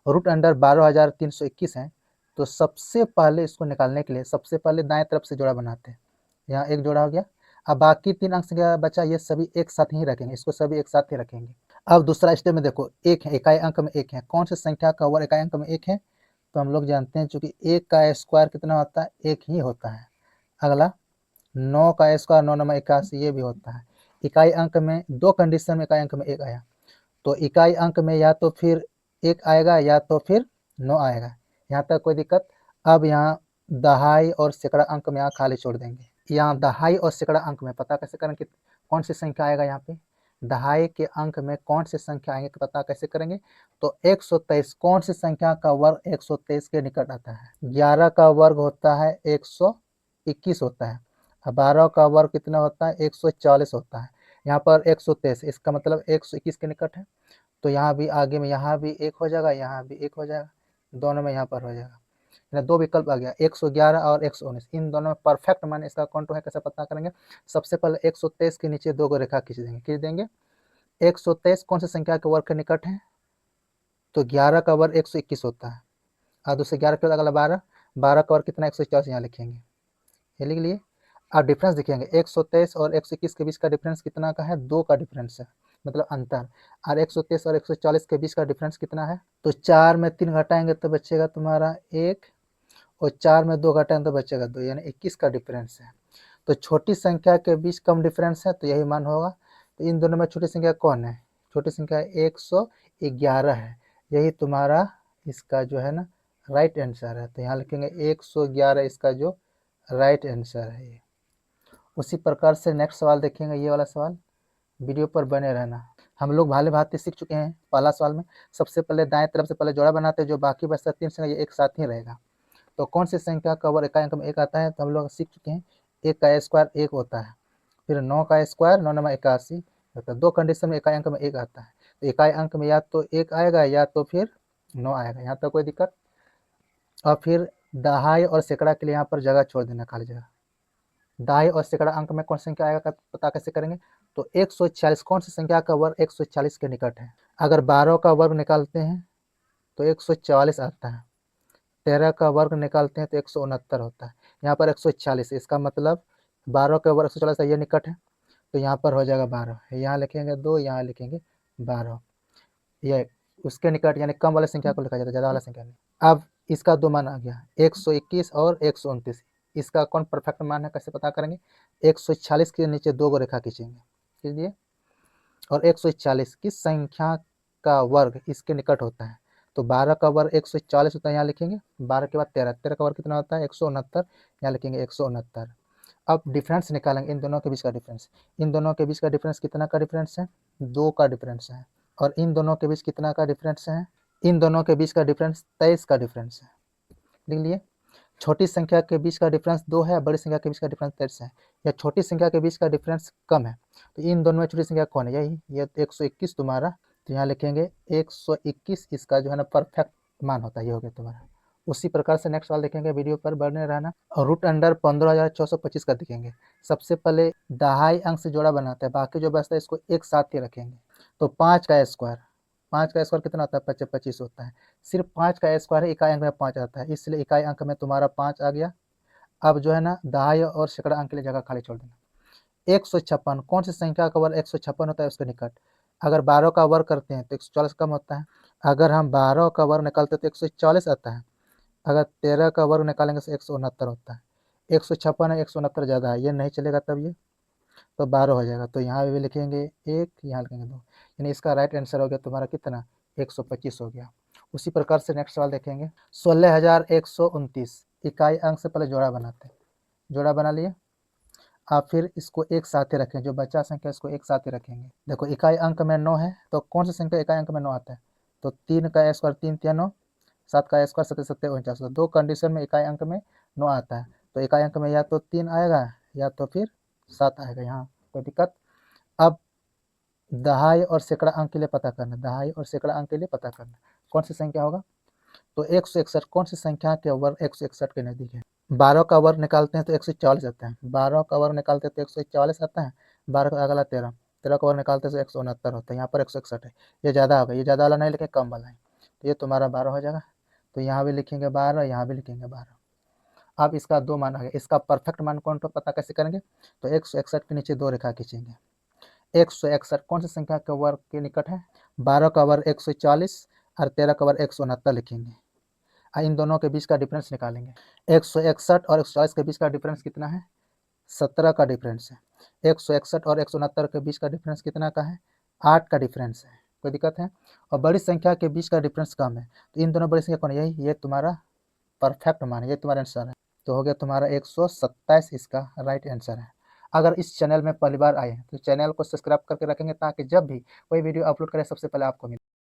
Root under 12,321 है, तो सबसे पहले इसको निकालने के लिए सबसे पहले दाएं तरफ से जोड़ा बनाते हैं। यहाँ एक जोड़ा हो गया। अब बाकी 3 अंक संख्या बचा, ये सभी एक साथ ही रखेंगे, इसको सभी एक साथ ही रखेंगे। अब दूसरा स्टेप में देखो, एक है, इकाई अंक में एक है। कौन सी संख्या का वर्ग इकाई अंक में एक है? तो हम लोग जानते हैं चूंकि एक का स्क्वायर कितना होता है? एक ही होता है। अगला 9 का स्क्वायर 9 9 81, ये भी होता है। इकाई अंक में दो कंडीशन में इकाई अंक में एक आया, तो इकाई अंक में या तो फिर एक आएगा या तो फिर 9 आएगा। यहाँ तक कोई दिक्कत? अब यहाँ दहाई और सैकड़ा अंक में यहाँ खाली छोड़ देंगे। यहाँ दहाई और सैकड़ा अंक में पता कैसे करेंगे कौन सी संख्या आएगा? यहाँ पे दहाई के अंक में कौन सी संख्या आएंगे तो पता कैसे करेंगे? तो 123 कौन सी संख्या का वर्ग 123 के निकट आता है? 11 का वर्ग होता है 121 होता है। 12 का वर्ग कितना होता है? 140 होता है। यहाँ पर 123, इसका मतलब 121 के निकट है। तो यहाँ भी आगे में यहाँ भी एक हो जाएगा, यहाँ भी एक हो जाएगा, दोनों में यहाँ पर हो जाएगा। दो विकल्प आ गया, 111 और 119, इन दोनों में परफेक्ट मान इसका कौन टू है, कैसे पता करेंगे? सबसे पहले 123 के नीचे दो रेखा खींच देंगे। 123 कौन सी संख्या के वर्ग के निकट है? तो 11 का वर्ग 121 होता है, और दूसरे 11 के बाद अगला 12, 12 का वर्ग कितना? 140 यहाँ लिखेंगे, ये लिख लिए। अब डिफरेंस दिखेंगे, 123 और 121 के बीच का डिफरेंस कितना का है? 2 का डिफरेंस है, मतलब अंतर। और 123 और 140 के बीच का डिफरेंस कितना है? तो 4 में 3 घटाएंगे तो बचेगा तुम्हारा 1, और 4 में 2 घटाएंगे तो बचेगा 2, यानी 21 का डिफरेंस है। तो छोटी संख्या के बीच कम डिफरेंस है, तो यही मान होगा। तो इन दोनों में छोटी संख्या कौन है? छोटी संख्या 111 है, यही तुम्हारा इसका जो है ना राइट आंसर है। तो यहाँ लिखेंगे 111 इसका जो राइट आंसर है ये। उसी प्रकार से नेक्स्ट सवाल देखेंगे, ये वाला सवाल, वीडियो पर बने रहना। हम लोग भाले भांति सीख चुके हैं। पहला सवाल में सबसे पहले दाएं तरफ से पहले जोड़ा बनाते हैं, जो बाकी बचता 3 संख्या ये एक साथ ही रहेगा। तो कौन सी संख्या का वर्ग इकाई अंक में एक आता है? तो हम लोग सीख चुके हैं, एक का स्क्वायर एक होता है, फिर 9 का स्क्वायर 9 9 81, दो कंडीशन में इकाई अंक में एक आता है। तो इकाई अंक में या तो एक आएगा या तो फिर 9 आएगा, यहाँ तक कोई दिक्कत? और फिर दहाई और सैकड़ा के लिए यहाँ पर जगह छोड़ देना, खाली जगह। दहाई और सैकड़ा अंक में कौन संख्या आएगा पता कैसे करेंगे? तो 140 कौन सी संख्या का वर्ग 140 के निकट है? अगर 12 का वर्ग निकालते हैं तो 144 आता है, 13 का वर्ग निकालते हैं तो 169 होता है। यहाँ पर 140, इसका मतलब 12 का वर्ग 140 है, ये निकट है, तो यहाँ पर हो जाएगा 12, यहाँ लिखेंगे 2, यहाँ लिखेंगे 12, ये उसके निकट यानी कम वाले संख्या को लिखा जाता है, ज़्यादा वाला संख्या नहीं। अब इसका दो मान आ गया, 121 और 129, इसका कौन परफेक्ट मान है कैसे पता करेंगे? 140 के नीचे दो को रेखा खींचेंगे, कीजिए। और 140 किस संख्या का वर्ग इसके निकट होता है? तो 12 का वर्ग 140 होता है, यहाँ लिखेंगे। 12 के बाद 13, 13 का वर्ग कितना होता है? 169, यहाँ लिखेंगे 169। अब डिफरेंस निकालेंगे, इन दोनों के बीच का डिफरेंस। इन दोनों के बीच का डिफरेंस कितना का डिफरेंस है? 2 का डिफरेंस है। और इन दोनों के बीच कितना का डिफरेंस है? इन दोनों के बीच का डिफरेंस 23 का डिफरेंस है, लिख लिए। छोटी संख्या के बीच का डिफरेंस 2 है, बड़ी संख्या के बीच का डिफरेंस 23 है, या छोटी संख्या के बीच का डिफरेंस कम है। तो इन दोनों में छोटी संख्या कौन है? यही, ये 121 तुम्हारा, तो यहाँ लिखेंगे 121 इसका जो है ना परफेक्ट मान होता है, ये हो गया तुम्हारा। उसी प्रकार से नेक्स्ट सवाल देखेंगे, वीडियो पर बने रहना। और रूट अंडर 15,425 का देखेंगे। सबसे पहले दहाई अंक से जोड़ा बनाते हैं, बाकी जो बचता है इसको एक साथ ही रखेंगे। तो 5 का स्क्वायर, 5 का स्क्वायर कितना होता है? 25 होता है। सिर्फ 5 का स्क्वायर है, इकाई अंक में 5 आता है, इसलिए इकाई अंक में तुम्हारा 5 आ गया। अब जो है ना दहाई और सैकड़ा अंक के लिए जगह खाली छोड़ देना। 156 कौन सी संख्या का वर्ग 156 होता है उसके निकट? अगर 12 का वर्ग करते हैं तो 140 कम होता है। अगर हम 12 का वर्ग निकालते हैं तो 140 आता है। अगर 13 का वर्ग निकालेंगे तो 169 होता है। 156 है, 169 ज़्यादा है, ये नहीं चलेगा, तब ये तो 12 हो जाएगा। तो यहाँ भी लिखेंगे 1, यहाँ लिखेंगे 2, यानी इसका राइट आंसर हो गया तुम्हारा कितना? 125 हो गया। उसी प्रकार से नेक्स्ट सवाल देखेंगे, 16,129 इकाई अंक से पहले जोड़ा बनाते हैं। जोड़ा बना लिए, आप फिर इसको एक साथ ही रखें, जो बचा संख्या इसको एक साथ ही रखेंगे। देखो इकाई अंक में 9 है, तो कौन सी संख्या इकाई अंक में 9 आता है? तो 3 का स्क्वायर 3 3 9, 7 का स्क्वायर 7 7 49, दो कंडीशन में इकाई अंक में 9 आता है। तो इकाई अंक में या तो 3 आएगा या तो फिर 7 आएगा, यहाँ कोई दिक्कत? अब दहाई और सैकड़ा अंक के लिए पता करना, दहाई और सैकड़ा अंक के लिए पता करना कौन सी संख्या होगा? तो 161 कौन सी संख्या के वर्ग 161 के नजदीक है? 12 का वर्ग निकालते हैं तो 140 आता है, 12 का वर्ग निकालते हैं तो 140 आता है, 12 का अगला 13 का वर्ग निकालते हैं तो 169 होता है, यहाँ पर 161 है, ये ज़्यादा होगा, ये ज़्यादा वाला नहीं लिखे, कम वाला है। ये तुम्हारा 12 हो जाएगा। तो यहाँ भी लिखेंगे 12, यहाँ भी लिखेंगे 12। अब इसका 2 मान आ गया। इसका परफेक्ट मान कौन तो पता कैसे करेंगे? तो 161 के नीचे 2 रेखा खींचेंगे। 161 कौन सी संख्या के वर्ग के निकट है? 12 का वर्ग 140 और 13 का वर्ग 169 लिखेंगे। इन दोनों के बीच का डिफरेंस निकालेंगे। 161 और 140 के बीच का डिफरेंस कितना है? 17 का डिफरेंस है। 161 और 169 के बीच का डिफरेंस कितना का है? 8 का डिफरेंस है। कोई दिक्कत है? और बड़ी संख्या के बीच का डिफरेंस कम है, तो इन दोनों बड़ी संख्या कौन है? यही, ये तुम्हारा परफेक्ट मान है, ये तुम्हारा आंसर है। तो हो गया तुम्हारा 127 इसका राइट आंसर है। अगर इस चैनल में पहली बार आए हैं तो चैनल को सब्सक्राइब करके रखेंगे ताकि जब भी कोई वीडियो अपलोड करें सबसे पहले आपको मिले।